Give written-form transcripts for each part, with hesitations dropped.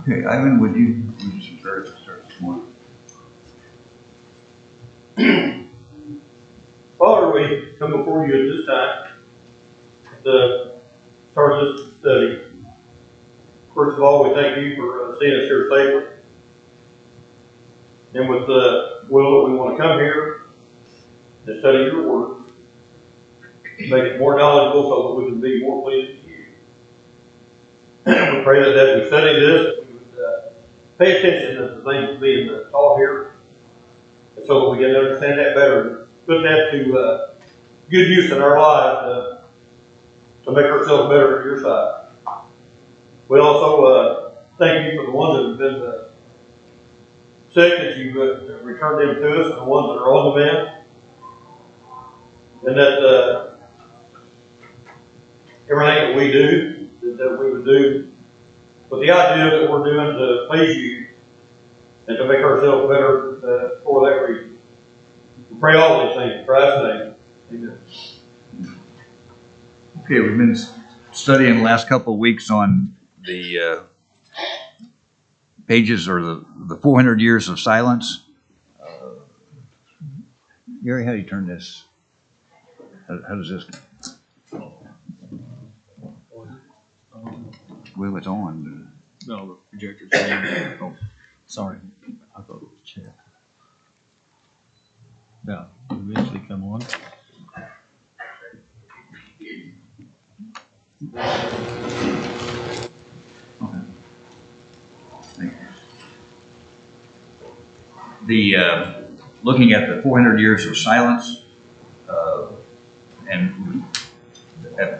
Okay, Ivan, would you prepare to start this morning? Father, we come before you at this time to start this study. First of all, we thank you for seeing us here safely. And with the will that we want to come here and study your word, make it more knowledgeable so that we can be more pleasing to you. We pray that as we study this, we would pay attention to the things being taught here, and so that we can understand that better and put that to good use in our lives to make ourselves better at your side. We also thank you for the ones that have been sick, that you've returned them to us, and the ones that are on the mend, and that everything that we do, that we would do with the idea that we're doing to please you and to make ourselves better for that reason. We pray all these things in Christ's name. Amen. Okay, we've been studying the last couple of weeks on the pages or the 400 years of silence. Gary, how do you turn this? How does this? Well, it's on. No, the projector's on. Oh, sorry. I thought it was chat. Yeah, it'll eventually come on. Okay. Thank you. Looking at the 400 years of silence, and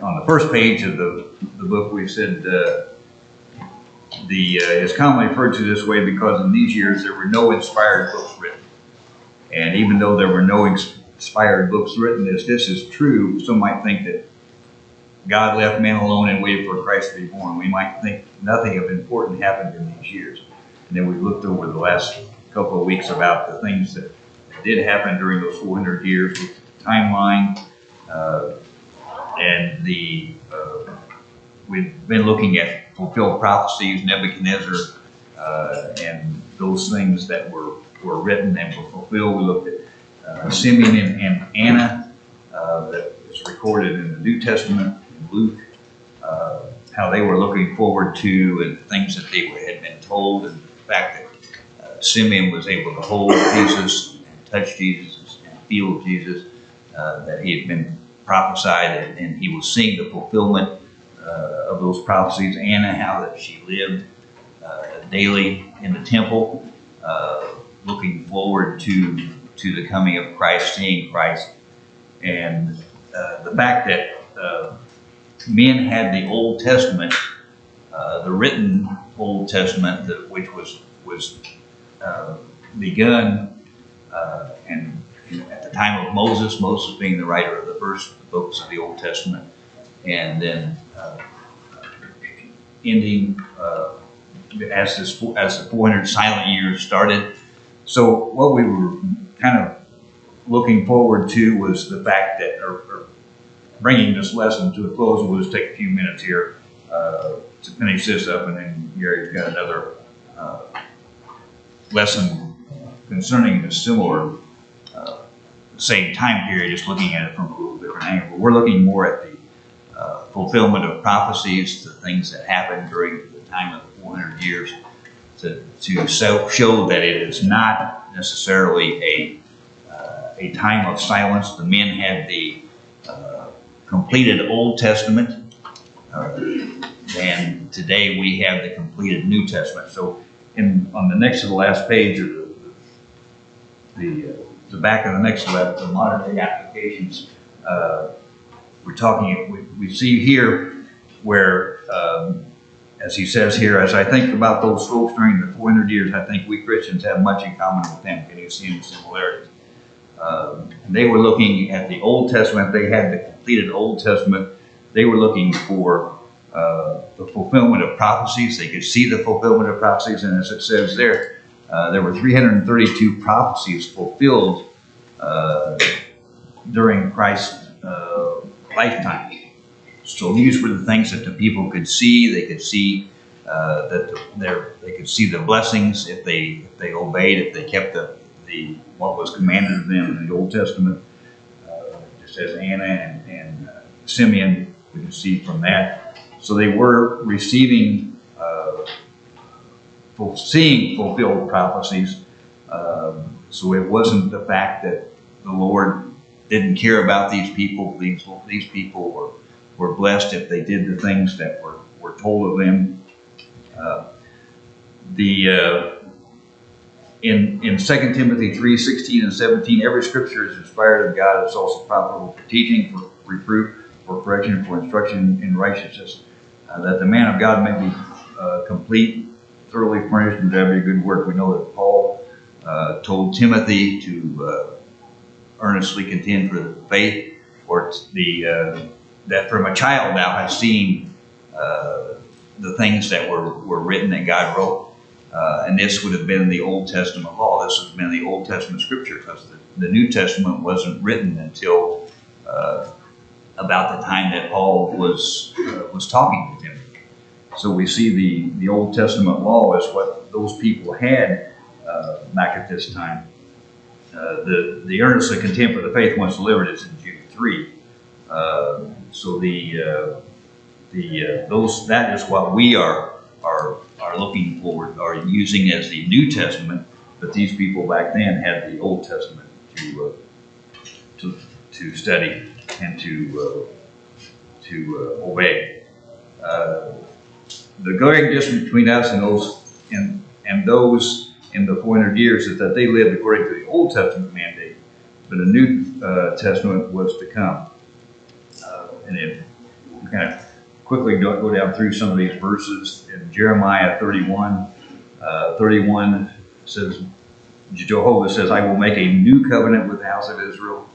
on the first page of the book, we said it's commonly referred to this way because in these years there were no inspired books written. And even though there were no inspired books written, if this is true, some might think that God left man alone and waited for Christ to be born. We might think nothing of importance happened in these years. And then we looked over the last couple of weeks about the things that did happen during those 400 years with the timeline, and we've been looking at fulfilled prophecies, Nebuchadnezzar, and those things that were written and were fulfilled. We looked at Simeon and Anna, that is recorded in the New Testament, in Luke, how they were looking forward to and the things that they had been told, and the fact that Simeon was able to hold Jesus and touch Jesus and feel Jesus, that he had been prophesied, and he was seeing the fulfillment of those prophecies. Anna, how that she lived daily in the temple, looking forward to the coming of Christ, seeing Christ, and the fact that men had the Old Testament, the written Old Testament, which was begun and at the time of Moses being the writer of the first books of the Old Testament, and then ending as the 400 silent years started. So what we were kind of looking forward to was the fact that, or bringing this lesson to a close, we'll just take a few minutes here to finish this up, and then Gary's got another lesson concerning a similar same time period, just looking at it from a little different angle. We're looking more at the fulfillment of prophecies, the things that happened during the time of the 400 years, to show that it is not necessarily a time of silence. The men had the completed Old Testament, and today we have the completed New Testament. So on the next to the last page, or the back of the next left, the modern day applications, we're talking, we see here where, as he says here, as I think about those folks during the 400 years, I think we Christians have much in common with them. Can you see any similarities? They were looking at the Old Testament. They had the completed Old Testament. They were looking for the fulfillment of prophecies. They could see the fulfillment of prophecies, and as it says there were 332 prophecies fulfilled during Christ's lifetime. So these were the things that the people could see. They could see that they could see the blessings if they obeyed, if they kept the what was commanded of them in the Old Testament, just as Anna and Simeon, we can see from that. So they were receiving, seeing fulfilled prophecies. So it wasn't the fact that the Lord didn't care about these people. These people were blessed if they did the things that were told of them. In 2 Timothy 3:16 and 17, every scripture is inspired of God. It's also profitable for teaching, for reproof, for correction, for instruction in righteousness, that the man of God may be complete, thoroughly furnished into every good work. We know that Paul told Timothy to earnestly contend for the faith, or that from a child thou hast seen the things that were written that God wrote. And this would have been the Old Testament law. This would have been the Old Testament scripture, because the New Testament wasn't written until about the time that Paul was talking to Timothy. So we see the Old Testament law is what those people had back at this time. The earnestly contend for the faith once delivered is in Jude 3. So that is what we are looking forward, or using as the New Testament, but these people back then had the Old Testament to study and to obey. The glaring difference between us and those in the 400 years is that they lived according to the Old Testament mandate, but a New Testament was to come. And it kind of quickly go down through some of these verses. In Jeremiah 31 says, Jehovah says, I will make a new covenant with the house of Israel.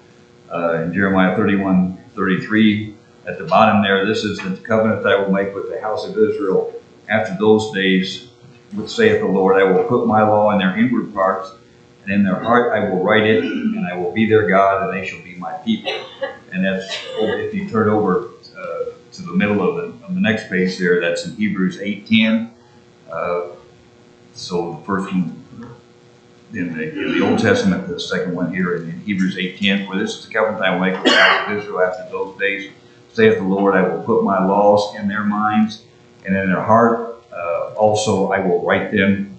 In Jeremiah 31:33, at the bottom there, this is the covenant that I will make with the house of Israel. After those days, which saith the Lord, I will put my law in their inward parts, and in their heart I will write it, and I will be their God, and they shall be my people. And that's, if you turn over to the middle of the next page there, that's in Hebrews 8:10. So the first one in the Old Testament, the second one here in Hebrews 8:10, for this is the covenant I will make with the house of Israel after those days, saith the Lord, I will put my laws in their minds, and in their heart also I will write them,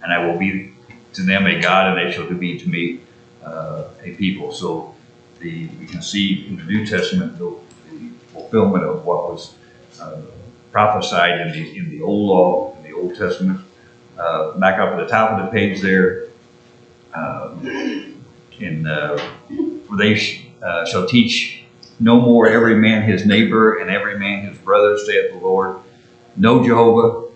and I will be to them a God, and they shall be to me a people. So we can see in the New Testament the fulfillment of what was prophesied in the Old Law, in the Old Testament. Back up at the top of the page there, for they shall teach no more every man his neighbor and every man his brother, saith the Lord. Know Jehovah,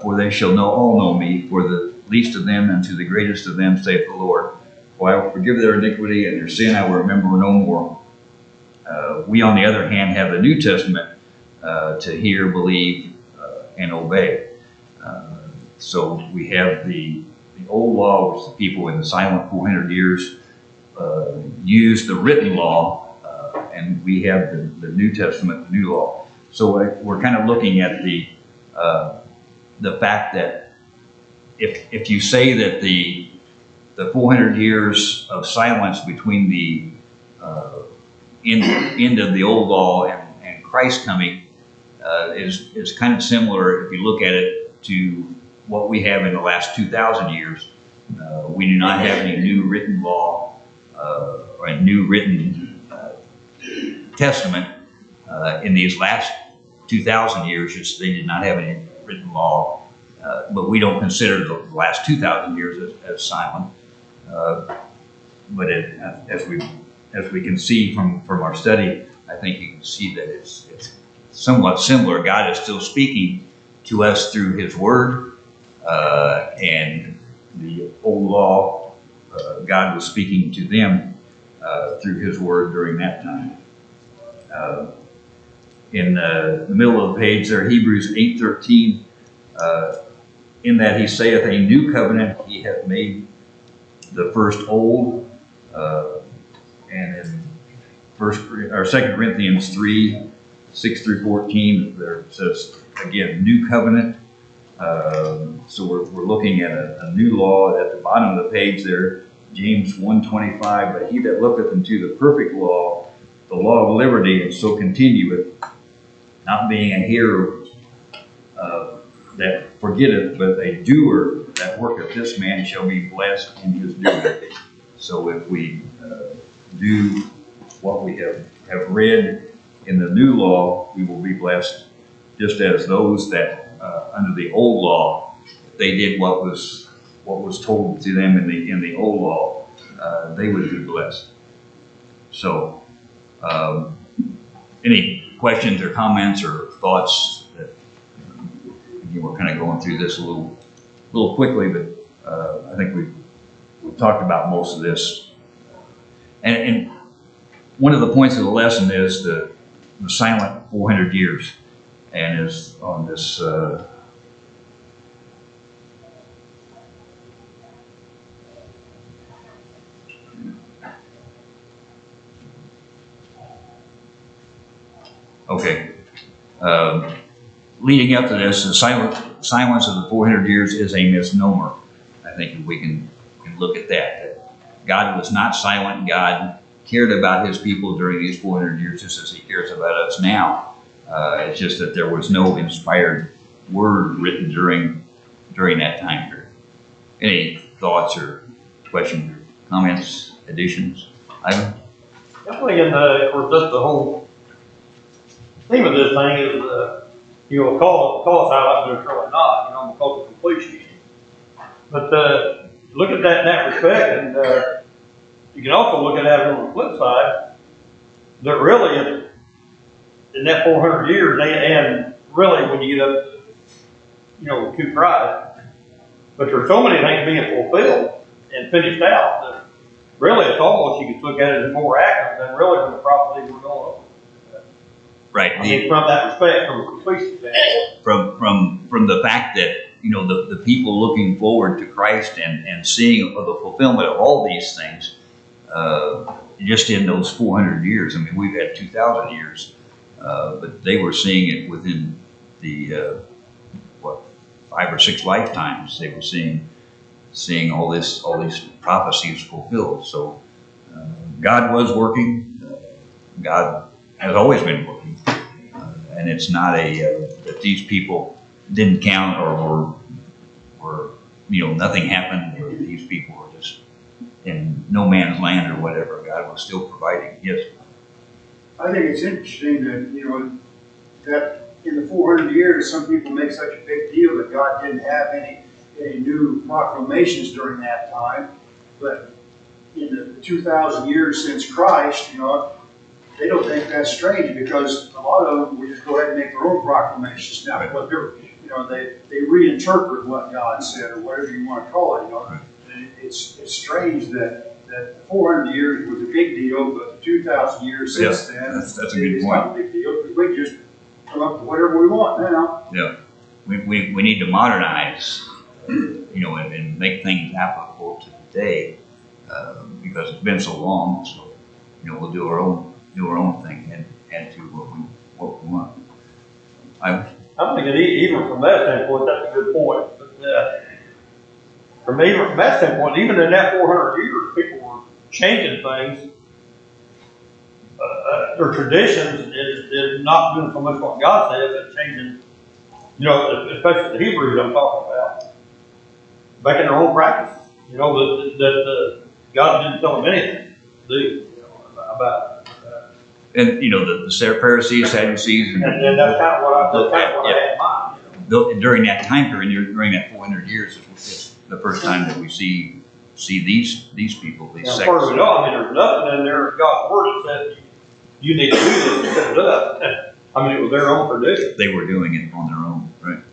for they shall all know me, for the least of them and to the greatest of them, saith the Lord. For I will forgive their iniquity, and their sin I will remember no more. We, on the other hand, have the New Testament to hear, believe, and obey. So we have the Old Law, which the people in the silent 400 years used the written law, and we have the New Testament, the New Law. So we're kind of looking at the fact that if you say that the 400 years of silence between the end of the Old Law and Christ coming is kind of similar, if you look at it, to what we have in the last 2,000 years. We do not have any new written law or a new written testament in these last 2,000 years. Just they did not have any written law, but we don't consider the last 2,000 years as silent. But as we can see from our study, I think you can see that it's somewhat similar. God is still speaking to us through His Word, and the Old Law, God was speaking to them through His Word during that time. In the middle of the page there, Hebrews 8:13, in that He saith, a new covenant He hath made the first old, and in 2 Corinthians 3:6-14, there it says again, new covenant. So we're looking at a new law at the bottom of the page there, James 1:25. But he that looketh into the perfect law, the law of liberty, and so continueth, not being a hearer that forgetteth, but a doer that worketh, this man shall be blessed in his doing. So if we do what we have read in the new law, we will be blessed, just as those that under the old law, they did what was told to them in the old law, they would be blessed. So, any questions or comments or thoughts? That, we're kind of going through this a little quickly, but I think we've talked about most of this. And one of the points of the lesson is the silent 400 years, and is on this. Okay. Leading up to this, the silence of the 400 years is a misnomer. I think we can look at that. God was not silent. God cared about his people during these 400 years just as he cares about us now. It's just that there was no inspired word written during that time period. Any thoughts or questions, comments, additions? Ivan? I'm thinking, of course, that's the whole theme of this thing is, call it silent, but it's really not, because of completion. But look at that in that respect, and you can also look at that on the flip side, that really, in that 400 years, and really when you get up, to Christ, but there's so many things being fulfilled and finished out that really it's almost, you could look at it as more active than really when the prophecies were going on. Right. I mean, from that respect, from a completion standpoint. From the fact that, the people looking forward to Christ and seeing the fulfillment of all these things, just in those 400 years. I mean, we've had 2,000 years, but they were seeing it within the, 5 or 6 lifetimes. They were seeing all these prophecies fulfilled. So God was working. God has always been working, and it's not that these people didn't count or nothing happened, or these people were just in no man's land or whatever. God was still providing. Yes. I think it's interesting that that in the 400 years, some people make such a big deal that God didn't have any new proclamations during that time, but in the 2,000 years since Christ, they don't think that's strange, because a lot of them will just go ahead and make their own proclamations now. Right. What they reinterpret what God said, or whatever you want to call it. Right. And it's strange that 400 years was a big deal, but the 2,000 years since then, that's a good it's point. not a big deal, because we just come up with whatever we want now. Yeah, we need to modernize, and make things applicable to today, because it's been so long. So, we'll do our own thing and do what we want. I'm thinking even from that standpoint, that's a good point. But from that standpoint, even in that 400 years, people were changing things, their traditions, and not doing so much what God said, but changing, especially the Hebrews I'm talking about, making their own practices. That God didn't tell them anything to do about it. And the Pharisees, Sadducees, and that's kind of what I had in mind. During that time period, during that 400 years, it's the first time that we see these people, these sects. First of all, there's nothing in there in God's word that said you need to do this and set it up. It was their own tradition. They were doing it on their own, right?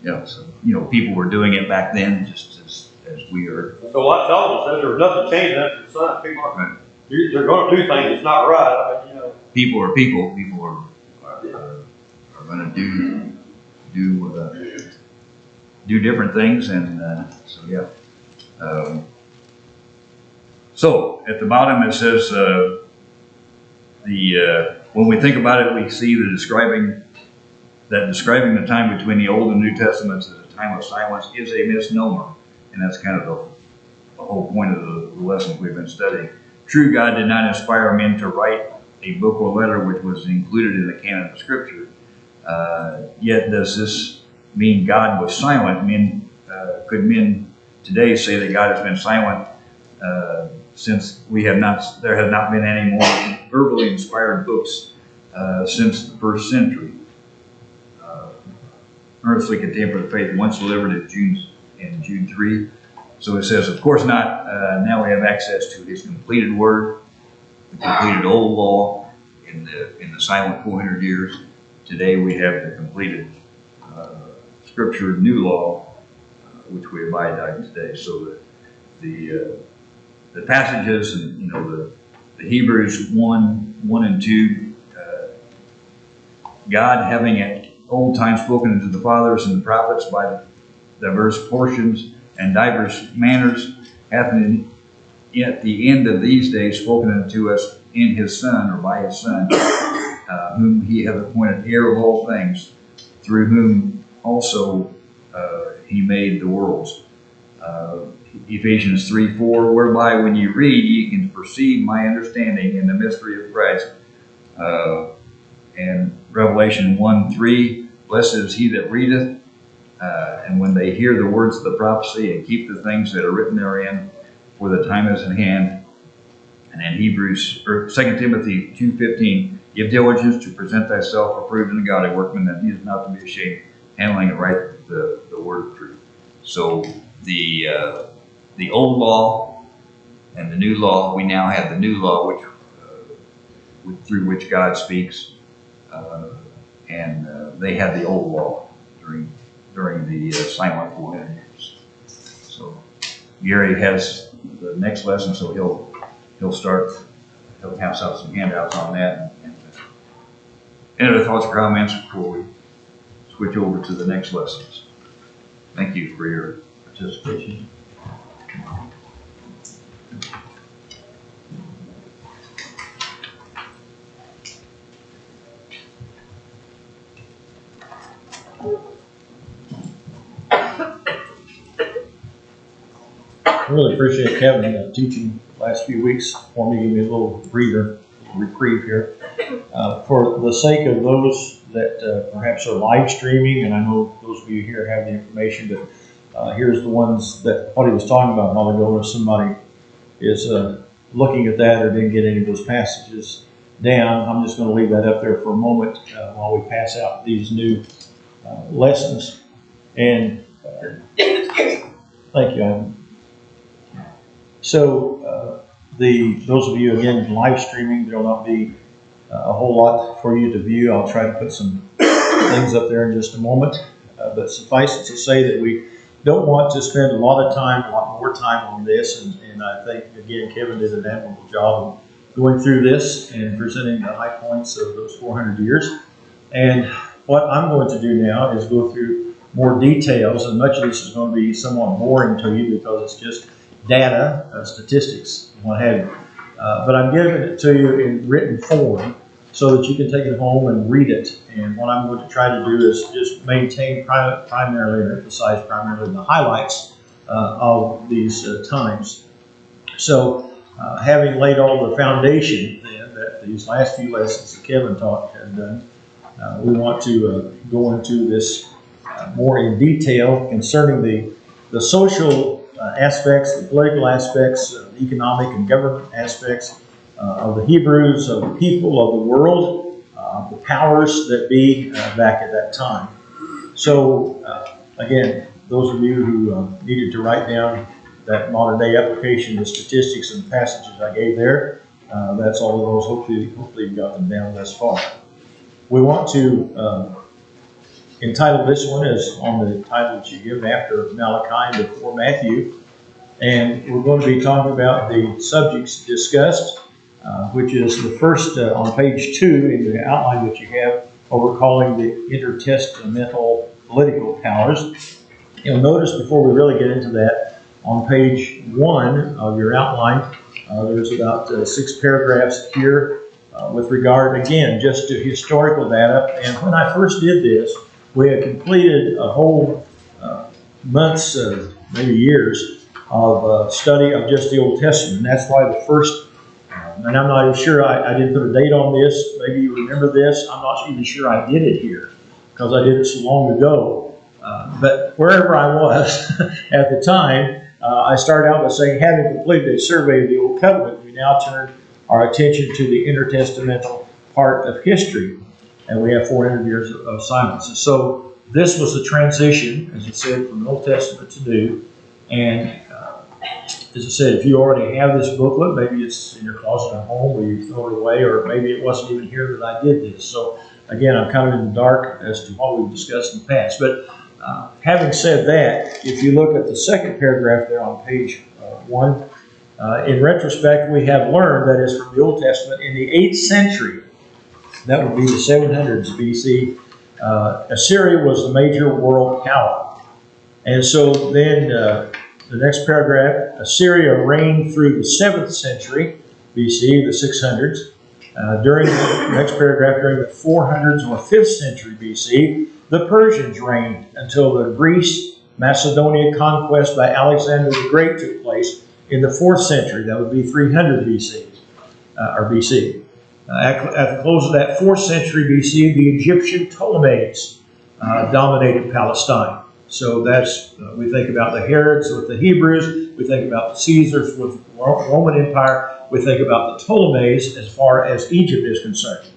Yeah. So people were doing it back then, just as we are. So like Solomon says, there's nothing changing after the sun. People are, right. They're going to do things that's not right. People are people. People are going to do different things, and so yeah. So at the bottom it says when we think about it, we see describing the time between the Old and New Testaments as a time of silence is a misnomer. And that's kind of the whole point of the lesson we've been studying. True God did not inspire men to write a book or letter which was included in the canon of Scripture. Yet does this mean God was silent? Could men today say that God has been silent since there have not been any more verbally inspired books since the first century? Earnestly contend for the faith once delivered in Jude 3. So it says, of course not. Now we have access to his completed word, the completed old law in the silent 400 years. Today we have the completed scripture, new law, which we abide by today. So the passages, and the Hebrews 1 and 2, God having at old time spoken unto the fathers and the prophets by diverse portions and divers manners, hath at the end of these days spoken unto us in his Son, or by his Son, whom he hath appointed heir of all things, through whom also he made the worlds. Ephesians 3:4, whereby when you read, ye can perceive my understanding in the mystery of Christ. And Revelation 1:3, blessed is he that readeth, and when they hear the words of the prophecy and keep the things that are written therein, for the time is at hand. And then 2 Timothy 2:15, give diligence to present thyself approved unto God, a workman that needeth not to be ashamed, handling it right, the word of truth. So the old law and the new law, we now have the new law, through which God speaks, and they had the old law during the silent 400 years. So Gary has the next lesson, so he'll pass out some handouts on that. And any other thoughts or comments before we switch over to the next lessons? Thank you for your participation. I really appreciate Kevin teaching the last few weeks for me, give me a little breather, reprieve here. For the sake of those that perhaps are live streaming, and I know those of you here have the information, but here's the ones that what he was talking about a while ago, if somebody is looking at that or didn't get any of those passages down, I'm just going to leave that up there for a moment while we pass out these new lessons. And thank you. So those of you again live streaming, there will not be a whole lot for you to view. I'll try to put some things up there in just a moment. But suffice it to say that we don't want to spend a lot more time on this. And I think, again, Kevin did an admirable job of going through this and presenting the high points of those 400 years. And what I'm going to do now is go through more details, and much of this is going to be somewhat boring to you because it's just data, statistics, what have you. But I'm giving it to you in written form so that you can take it home and read it. And what I'm going to try to do is just maintain primarily, or emphasize primarily the highlights of these times. So having laid all the foundation then that these last few lessons that Kevin taught had done, we want to go into this more in detail concerning the social aspects, the political aspects, the economic and government aspects of the Hebrews, of the people, of the world, the powers that be back at that time. So again, those of you who needed to write down that modern day application, the statistics and the passages I gave there, that's all of those. Hopefully you've got them down thus far. We want to entitle this one as on the title that you give after Malachi and before Matthew. And we're going to be talking about the subjects discussed, which is the first on page 2 in the outline that you have, what we're calling the intertestamental political powers. You'll notice before we really get into that, on page 1 of your outline, there's about 6 paragraphs here with regard, again, just to historical data. And when I first did this, we had completed a whole months, maybe years of study of just the Old Testament. And that's why the first, and I'm not even sure, I didn't put a date on this. Maybe you remember this. I'm not even sure I did it here because I did it so long ago. But wherever I was at the time, I started out by saying, having completed a survey of the Old Covenant, we now turn our attention to the intertestamental part of history. And we have 400 years of silence. And so this was the transition, as I said, from the Old Testament to New. And as I said, if you already have this booklet, maybe it's in your closet at home or you throw it away, or maybe it wasn't even here that I did this. So again, I'm kind of in the dark as to what we've discussed in the past. But having said that, if you look at the second paragraph there on page 1, in retrospect, we have learned, that is from the Old Testament, in the 8th century, that would be the 700s BC, Assyria was the major world power. And so then the next paragraph, Assyria reigned through the 7th century BC, the 600s. During the next paragraph, during the 400s or 5th century BC, the Persians reigned until the Greece-Macedonia conquest by Alexander the Great took place in the 4th century. That would be 300 BC, or BC. At the close of that 4th century BC, the Egyptian Ptolemies dominated Palestine. So that's, we think about the Herods with the Hebrews, we think about the Caesars with the Roman Empire, we think about the Ptolemies as far as Egypt is concerned.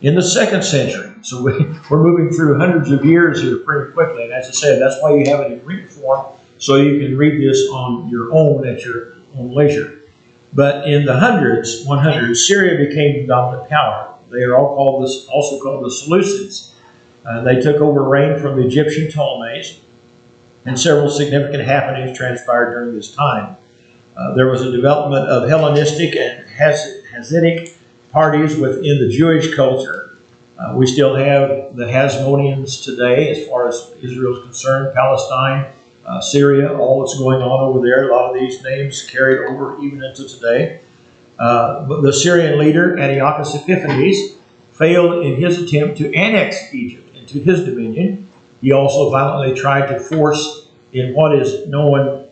In the 2nd century, so we're moving through hundreds of years here pretty quickly, and as I said, that's why you have it in written form, so you can read this on your own at your own leisure. But in the 100s, Syria became the dominant power. They are all also called the Seleucids. They took over reign from the Egyptian Ptolemies, and several significant happenings transpired during this time. There was a development of Hellenistic and Hasidic parties within the Jewish culture. We still have the Hasmoneans today, as far as Israel is concerned, Palestine, Syria, all that's going on over there. A lot of these names carried over even into today. But the Syrian leader, Antiochus Epiphanes, failed in his attempt to annex Egypt into his dominion. He also violently tried to force in what is known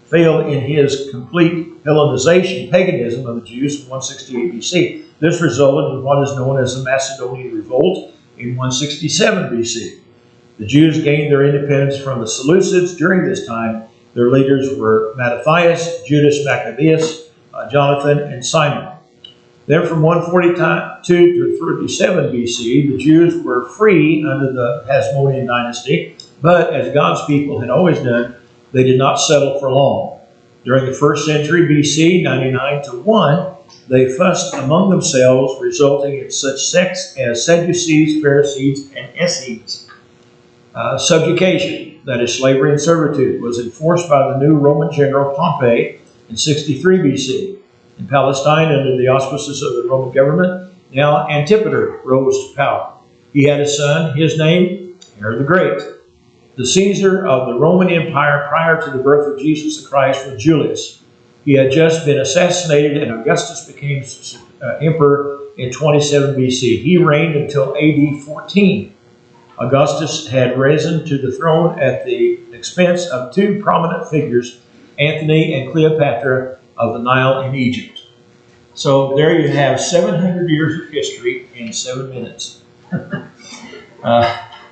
failed in his complete Hellenization, paganism of the Jews in 168 BC. This resulted in what is known as the Macedonian Revolt in 167 BC. The Jews gained their independence from the Seleucids during this time. Their leaders were Mattathias, Judas Maccabeus, Jonathan, and Simon. Then from 142 to 37 BC, the Jews were free under the Hasmonean dynasty, but as God's people had always done, they did not settle for long. During the 1st century BC, 99 to 1, they fussed among themselves, resulting in such sects as Sadducees, Pharisees, and Essenes. Subjugation, that is slavery and servitude, was enforced by the new Roman general Pompey in 63 BC. In Palestine, under the auspices of the Roman government, now Antipater rose to power. He had a son, his name, Herod the Great. The Caesar of the Roman Empire prior to the birth of Jesus the Christ was Julius. He had just been assassinated, and Augustus became emperor in 27 BC. He reigned until AD 14. Augustus had risen to the throne at the expense of 2 prominent figures, Antony and Cleopatra of the Nile in Egypt. So there you have 700 years of history in 7 minutes.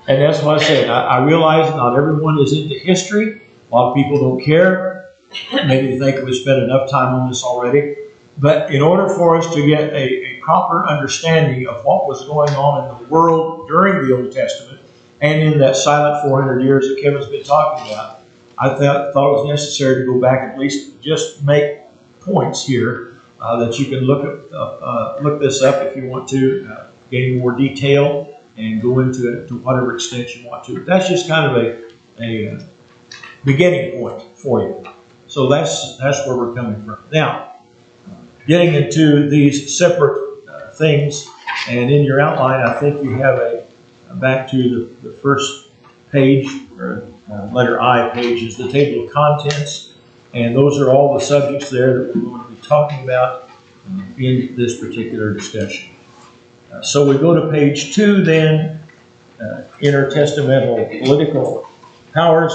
And that's what I said. I realize not everyone is into history. A lot of people don't care. Maybe they think we've spent enough time on this already. But in order for us to get a proper understanding of what was going on in the world during the Old Testament and in that silent 400 years that Kevin's been talking about, I thought it was necessary to go back at least just make points here that you can look this up if you want to gain more detail and go into it to whatever extent you want to. That's just kind of a beginning point for you. So that's where we're coming from. Now, getting into these separate things, and in your outline, I think you have back to the first page, or letter I page, is the table of contents, and those are all the subjects there that we're going to be talking about in this particular discussion. So we go to page 2 then, intertestamental political powers,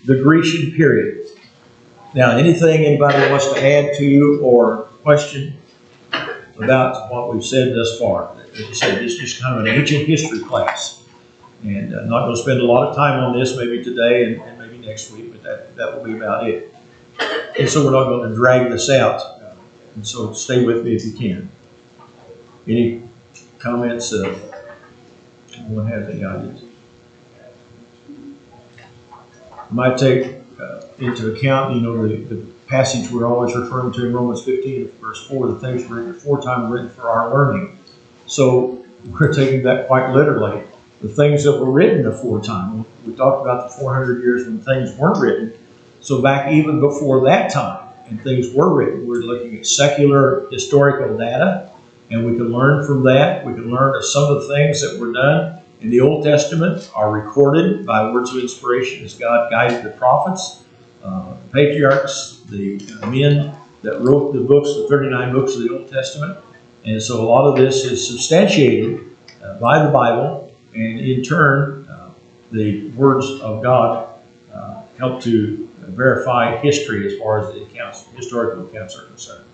the Grecian period. Now, anything anybody wants to add to or question about what we've said thus far? As I said, this is just kind of an ancient history class. And I'm not going to spend a lot of time on this, maybe today and maybe next week, but that will be about it. And so we're not going to drag this out. And so stay with me if you can. Any comments? Anyone has any ideas? I might take into account, the passage we're always referring to in Romans 15, verse 4, the things were aforetime written for our learning. So we're taking that quite literally. The things that were written aforetime. We talked about the 400 years when things weren't written. So back even before that time, and things were written, we're looking at secular historical data, and we can learn from that. We can learn that some of the things that were done in the Old Testament are recorded by words of inspiration as God guided the prophets, the patriarchs, the men that wrote the books, the 39 books of the Old Testament. And so a lot of this is substantiated by the Bible, and in turn, the words of God help to verify history as far as the accounts, historical accounts are concerned.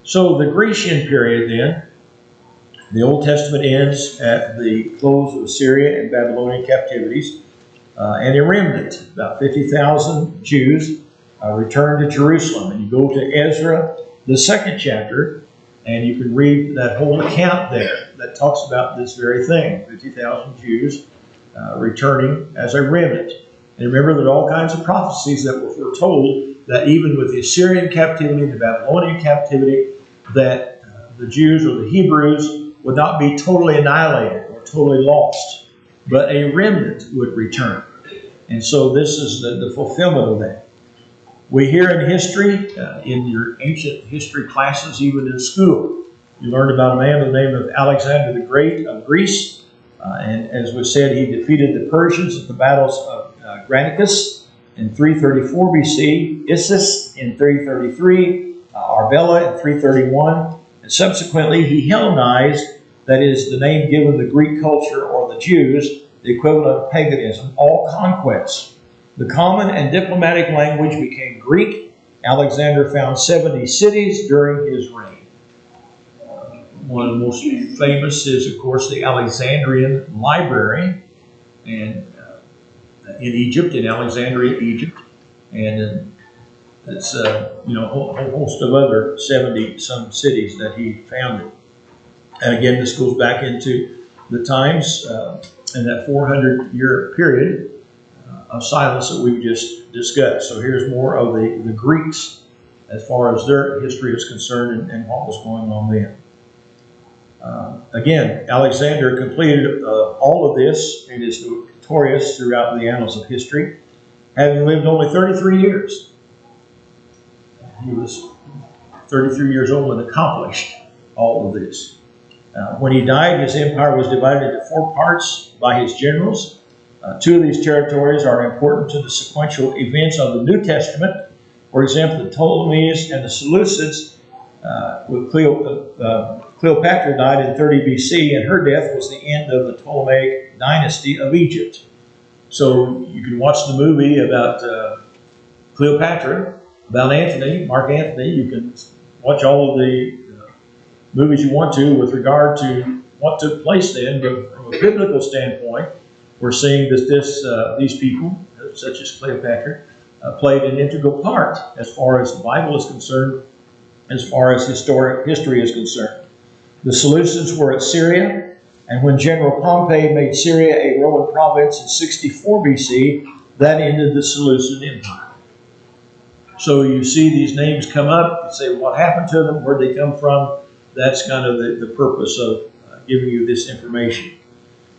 So the Grecian period then, the Old Testament ends at the close of Assyria and Babylonian captivities, and a remnant, about 50,000 Jews, returned to Jerusalem. And you go to Ezra, the 2nd chapter, and you can read that whole account there that talks about this very thing, 50,000 Jews returning as a remnant. And remember, there are all kinds of prophecies that were foretold that even with the Assyrian captivity, the Babylonian captivity, that the Jews or the Hebrews would not be totally annihilated or totally lost, but a remnant would return. And so this is the fulfillment of that. We hear in history, in your ancient history classes, even in school, you learned about a man by the name of Alexander the Great of Greece. And as was said, he defeated the Persians at the battles of Granicus in 334 BC, Issus in 333, Arbela in 331, and subsequently he Hellenized, that is the name given the Greek culture or the Jews, the equivalent of paganism, all conquests. The common and diplomatic language became Greek. Alexander found 70 cities during his reign. One of the most famous is, of course, the Alexandrian Library, and in Egypt, in Alexandria, Egypt, and it's a whole host of other 70-some cities that he founded. And again, this goes back into the times in that 400-year period of silence that we've just discussed. So here's more of the Greeks as far as their history is concerned and what was going on then. Again, Alexander completed all of this and is notorious throughout the annals of history, having lived only 33 years. He was 33 years old and accomplished all of this. When he died, his empire was divided into 4 parts by his generals. 2 of these territories are important to the sequential events of the New Testament. For example, the Ptolemies and the Seleucids, with Cleopatra died in 30 BC, and her death was the end of the Ptolemaic dynasty of Egypt. So you can watch the movie about Cleopatra, about Antony, Mark Antony. You can watch all of the movies you want to with regard to what took place then, but from a biblical standpoint, we're seeing that these people, such as Cleopatra, played an integral part as far as the Bible is concerned, as far as history is concerned. The Seleucids were at Syria, and when General Pompey made Syria a Roman province in 64 BC, that ended the Seleucid Empire. So you see these names come up, you say, what happened to them, where'd they come from? That's kind of the purpose of giving you this information.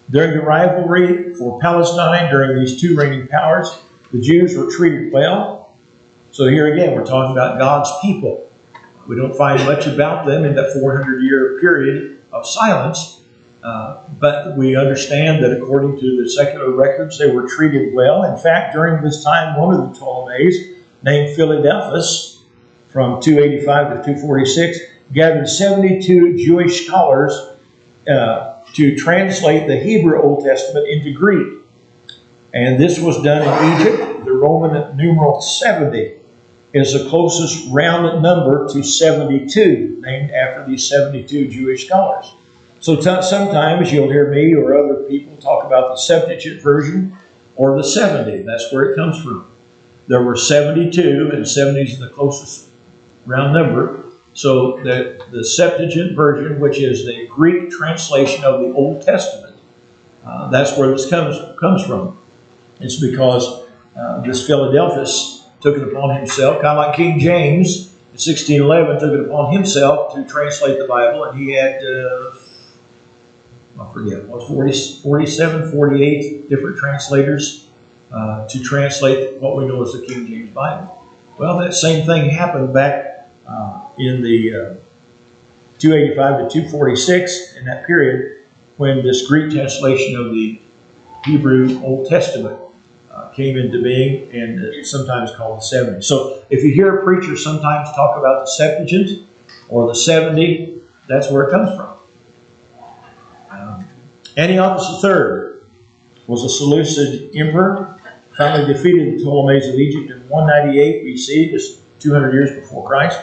During the rivalry for Palestine, during these 2 reigning powers, the Jews were treated well. So here again, we're talking about God's people. We don't find much about them in that 400-year period of silence, but we understand that according to the secular records, they were treated well. In fact, during this time, one of the Ptolemies, named Philadelphus, from 285 to 246, gathered 72 Jewish scholars to translate the Hebrew Old Testament into Greek. And this was done in Egypt. The Roman numeral 70 is the closest rounded number to 72, named after these 72 Jewish scholars. So sometimes you'll hear me or other people talk about the Septuagint version or the 70. That's where it comes from. There were 72, and 70 is the closest round number. So the Septuagint version, which is the Greek translation of the Old Testament, that's where this comes from. It's because this Philadelphus took it upon himself, kind of like King James in 1611 took it upon himself to translate the Bible, and he had, I forget, 47, 48 different translators to translate what we know as the King James Bible. Well, that same thing happened back in the 285 to 246, in that period, when this Greek translation of the Hebrew Old Testament came into being, and it's sometimes called the 70. So if you hear a preacher sometimes talk about the Septuagint or the 70, that's where it comes from. Antiochus III was a Seleucid emperor, finally defeated the Ptolemies of Egypt in 198 BC, just 200 years before Christ.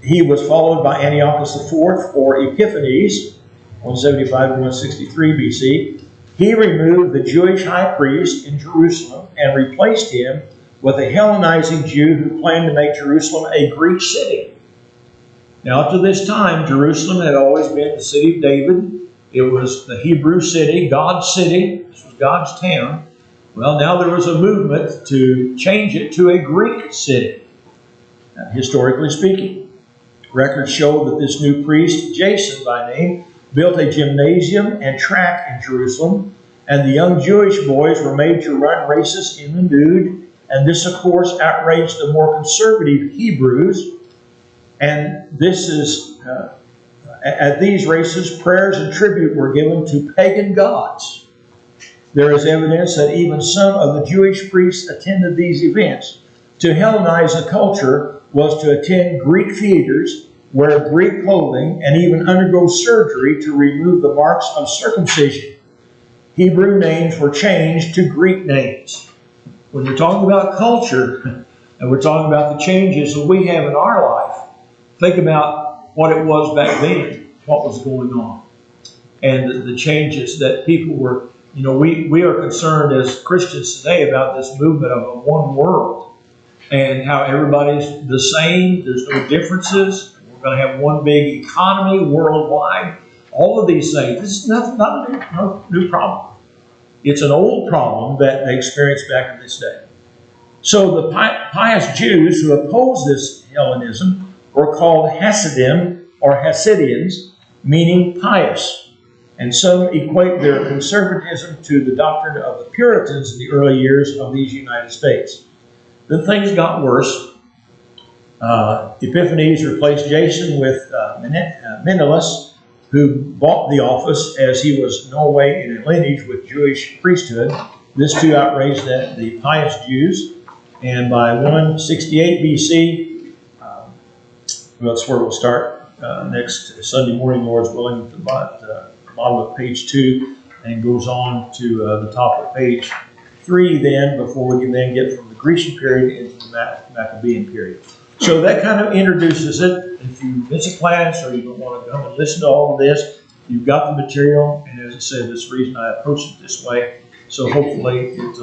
He was followed by Antiochus IV, or Epiphanes, 175 to 163 BC. He removed the Jewish high priest in Jerusalem and replaced him with a Hellenizing Jew who planned to make Jerusalem a Greek city. Now, up to this time, Jerusalem had always been the city of David. It was the Hebrew city, God's city. This was God's town. Well, now there was a movement to change it to a Greek city, historically speaking. Records show that this new priest, Jason by name, built a gymnasium and track in Jerusalem, and the young Jewish boys were made to run races in the nude, and this, of course, outraged the more conservative Hebrews. And this is, at these races, prayers and tribute were given to pagan gods. There is evidence that even some of the Jewish priests attended these events. To Hellenize the culture was to attend Greek theaters, wear Greek clothing, and even undergo surgery to remove the marks of circumcision. Hebrew names were changed to Greek names. When we're talking about culture, and we're talking about the changes that we have in our life, think about what it was back then, what was going on, and the changes that people were, we are concerned as Christians today about this movement of a one world and how everybody's the same, there's no differences, we're going to have one big economy worldwide, all of these things. This is not a new problem. It's an old problem that they experienced back in this day. So the pious Jews who opposed this Hellenism were called Hasidim or Hasidians, meaning pious. And some equate their conservatism to the doctrine of the Puritans in the early years of these United States. Then things got worse. Epiphanes replaced Jason with Menelaus, who bought the office as he was no way in a lineage with Jewish priesthood. This too outraged the pious Jews. And by 168 BC, that's where we'll start next Sunday morning, Lord's willing, at the bottom of page 2, and goes on to the top of page 3 then, before we can then get from the Grecian period into the Maccabean period. So that kind of introduces it. If you miss a class or you don't want to come and listen to all of this, you've got the material, and as I said, this is the reason I approach it this way. So hopefully it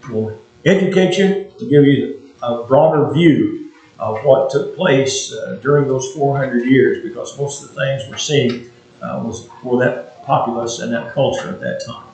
will educate you, to give you a broader view of what took place during those 400 years, because most of the things we're seeing was for that populace and that culture at that time.